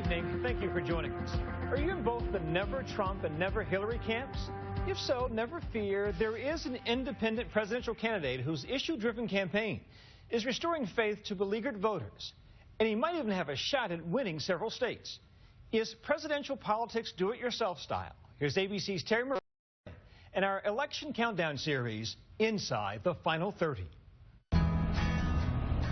evening. Thank you for joining us. Are you in both the Never Trump and Never Hillary camps? If so, never fear. There is an independent presidential candidate whose issue-driven campaign is restoring faith to beleaguered voters. And he might even have a shot at winning several states. Is presidential politics do-it-yourself style? Here's ABC's Terry Murray and our election countdown series, Inside the Final 30.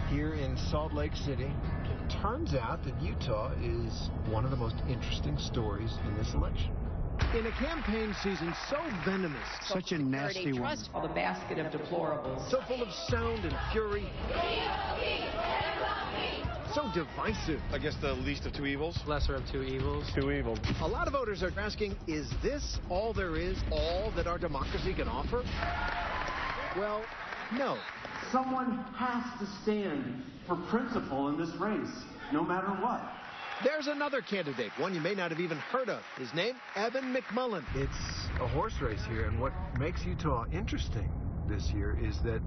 Here in Salt Lake City, it turns out that Utah is one of the most interesting stories in this election. In a campaign season so venomous, such a nasty one, the basket of deplorables, so full of sound and fury, so divisive. I guess the least of two evils. Lesser of two evils. Two evils. A lot of voters are asking, is this all there is, all that our democracy can offer? Well, no. Someone has to stand for principle in this race, no matter what. There's another candidate, one you may not have even heard of. His name, Evan McMullin. It's a horse race here, and what makes Utah interesting this year is that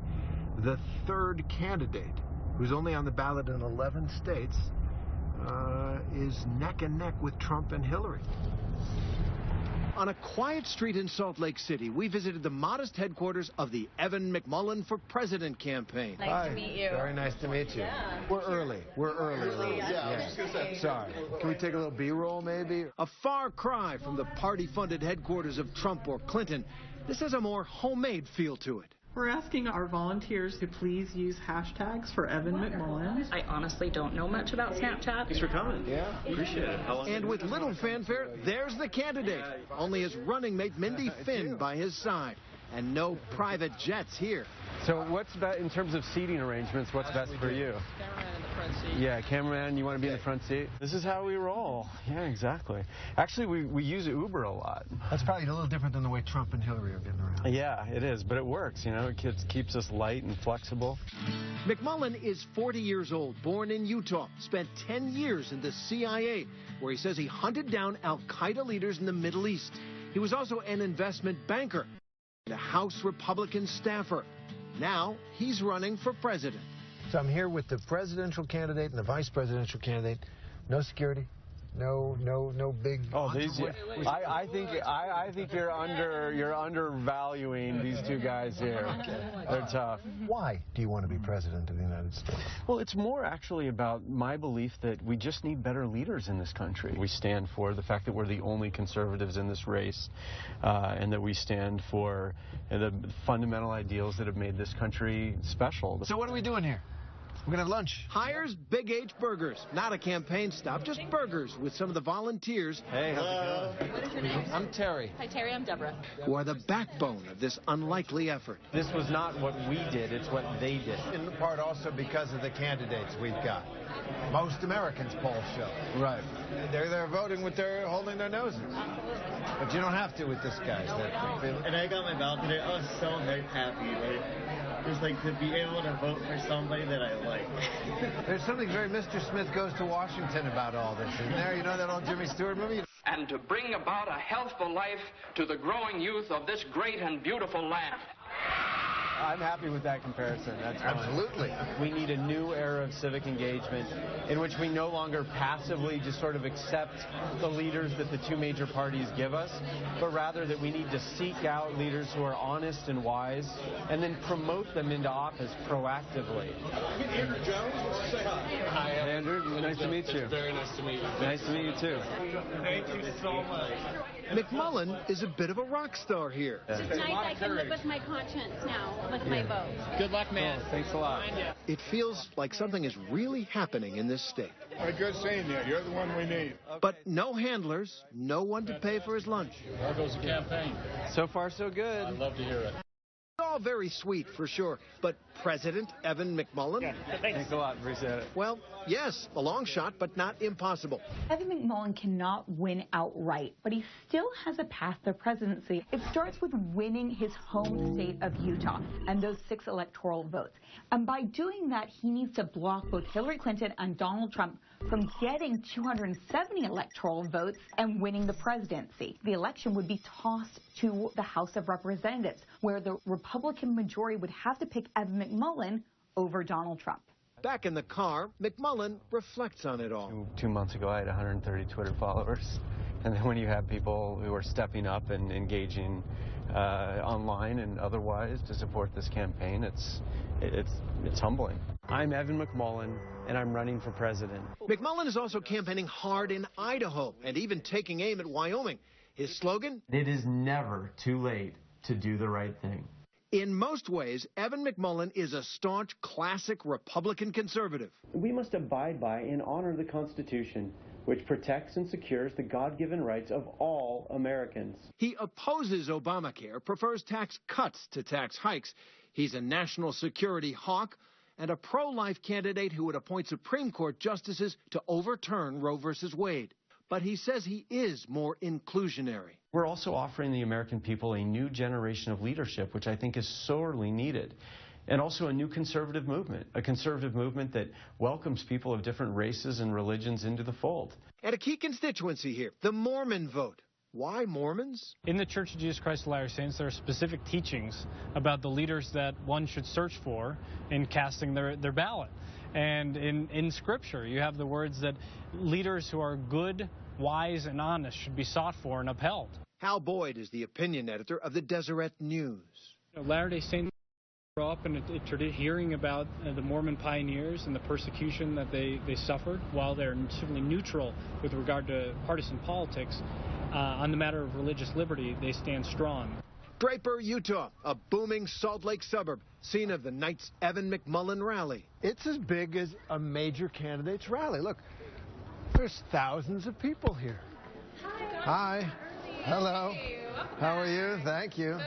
the third candidate, who's only on the ballot in 11 states, is neck and neck with Trump and Hillary. On a quiet street in Salt Lake City, we visited the modest headquarters of the Evan McMullin for President campaign. Nice to meet you. Very nice to meet you. Yeah. We're early. Sorry. Can we take a little B-roll, maybe? A far cry from the party-funded headquarters of Trump or Clinton. This has a more homemade feel to it. We're asking our volunteers to please use hashtags for Evan McMullin. I honestly don't know much about Snapchat. Thanks for coming. Yeah. Appreciate it. And with little fanfare, there's the candidate. Only his running mate, Mindy Finn, by his side. And no private jets here. So what's best in terms of seating arrangements? What's best for you? cameraman in the front seat. Yeah, cameraman, you want to be in the front seat? This is how we roll. Yeah, exactly. Actually, we use Uber a lot. That's probably a little different than the way Trump and Hillary are getting around. Yeah, it is, but it works, you know. It keeps us light and flexible. McMullin is 40 years old, born in Utah, spent 10 years in the CIA, where he says he hunted down al-Qaeda leaders in the Middle East. He was also an investment banker and a House Republican staffer. Now he's running for president. So I'm here with the presidential candidate and the vice presidential candidate. No security. No big. Oh, these. I think you're undervaluing these two guys here. They're tough. Why do you want to be president of the United States? Well, it's more actually about my belief that we just need better leaders in this country. We stand for the fact that we're the only conservatives in this race, and that we stand for the fundamental ideals that have made this country special. So what are we doing here? We're going to have lunch. Hires Big H Burgers. Not a campaign stop, just burgers with some of the volunteers. Hey, how's it going? What is your name? I'm Terry. Hi, Terry. I'm Deborah. Who are the backbone of this unlikely effort. This was not what we did, it's what they did. In part also because of the candidates we've got. Most Americans polls show. Right. They're voting with their holding their noses. But you don't have to with this guy. And I got my ballot today. I was so very happy. Just to be able to vote for somebody that I like. There's something very Mr. Smith Goes to Washington about all this, isn't there? You know that old Jimmy Stewart movie? And to bring about a healthful life to the growing youth of this great and beautiful land. I'm happy with that comparison. That's fine. Absolutely. We need a new era of civic engagement in which we no longer passively just sort of accept the leaders that the two major parties give us, but rather that we need to seek out leaders who are honest and wise and then promote them into office proactively. Andrew Jones, say hi. Hi, Andrew. Nice to meet you. Very nice to meet you. Nice to meet you, too. Thank you so much. McMullin is a bit of a rock star here. It's nice I can live with my conscience now, with my vote. Good luck, man. Oh, thanks a lot. It feels like something is really happening in this state. Good seeing you. You're the one we need. But no handlers, no one to pay for his lunch. How goes the campaign? So far, so good. I'd love to hear it. All very sweet, for sure. But President Evan McMullin? Thanks a lot. Appreciate it. Well, yes, a long shot, but not impossible. Evan McMullin cannot win outright, but he still has a path to presidency. It starts with winning his home state of Utah and those 6 electoral votes. And by doing that, he needs to block both Hillary Clinton and Donald Trump from getting 270 electoral votes and winning the presidency. The election would be tossed to the House of Representatives, where the Republican majority would have to pick Evan McMullin over Donald Trump. Back in the car, McMullin reflects on it all. 2 months ago, I had 130 Twitter followers. And then when you have people who are stepping up and engaging online and otherwise to support this campaign, it's humbling. I'm Evan McMullin, and I'm running for president. McMullin is also campaigning hard in Idaho and even taking aim at Wyoming. His slogan? It is never too late to do the right thing. In most ways, Evan McMullin is a staunch, classic Republican conservative. We must abide by and honor the Constitution, which protects and secures the God-given rights of all Americans. He opposes Obamacare, prefers tax cuts to tax hikes. He's a national security hawk and a pro-life candidate who would appoint Supreme Court justices to overturn Roe v. Wade. But he says he is more inclusionary. We're also offering the American people a new generation of leadership, which I think is sorely needed, and also a new conservative movement, a conservative movement that welcomes people of different races and religions into the fold. And a key constituency here, the Mormon vote. Why Mormons? In the Church of Jesus Christ of Latter-day Saints, there are specific teachings about the leaders that one should search for in casting their ballot. And in Scripture, you have the words that leaders who are good, wise, and honest should be sought for and upheld. Hal Boyd is the opinion editor of the Deseret News. Latter-day Saints grow up and hearing about the Mormon pioneers and the persecution that they suffered. While they're certainly neutral with regard to partisan politics, on the matter of religious liberty, they stand strong. Draper, Utah, a booming Salt Lake suburb, scene of the night's Evan McMullin rally. It's as big as a major candidate's rally. Look, there's thousands of people here. Hi. Hello. How are you? Thank you.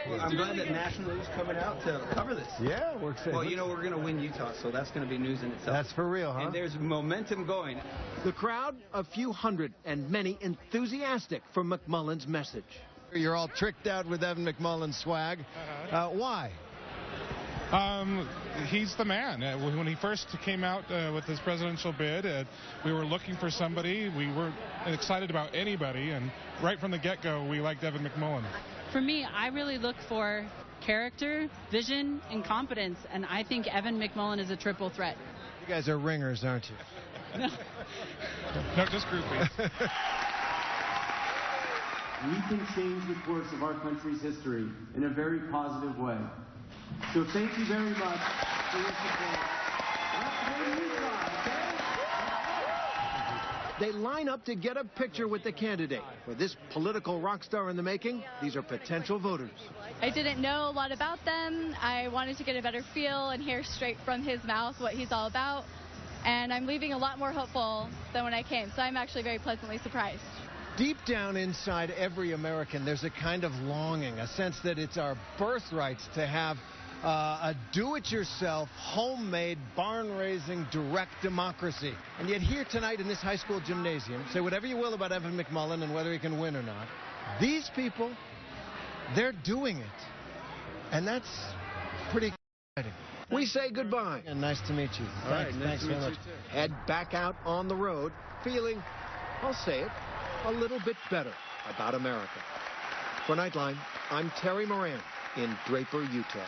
Well, I'm glad that National News coming out to cover this. Yeah, we're excited. Well, you know, we're going to win Utah, so that's going to be news in itself. That's for real, huh? And there's momentum going. The crowd, a few hundred, and many enthusiastic for McMullin's message. You're all tricked out with Evan McMullin's swag. Why? He's the man. When he first came out with his presidential bid, we were looking for somebody. We weren't excited about anybody, and right from the get-go, we liked Evan McMullin. For me, I really look for character, vision, and competence, and I think Evan McMullin is a triple threat. You guys are ringers, aren't you? No, just groupies. We can change the course of our country's history in a very positive way. So thank you very much for your support. They line up to get a picture with the candidate. For this political rock star in the making, these are potential voters. I didn't know a lot about them. I wanted to get a better feel and hear straight from his mouth what he's all about. And I'm leaving a lot more hopeful than when I came, so I'm actually very pleasantly surprised. Deep down inside every American, there's a kind of longing, a sense that it's our birthrights to have a do-it-yourself, homemade, barn-raising, direct democracy. And yet here tonight in this high school gymnasium, say whatever you will about Evan McMullin and whether he can win or not, these people, they're doing it. And that's pretty exciting. We say goodbye. And nice to meet you. All right, thanks very much. Head back out on the road, feeling, I'll say it, a little bit better about America. For Nightline, I'm Terry Moran in Draper, Utah.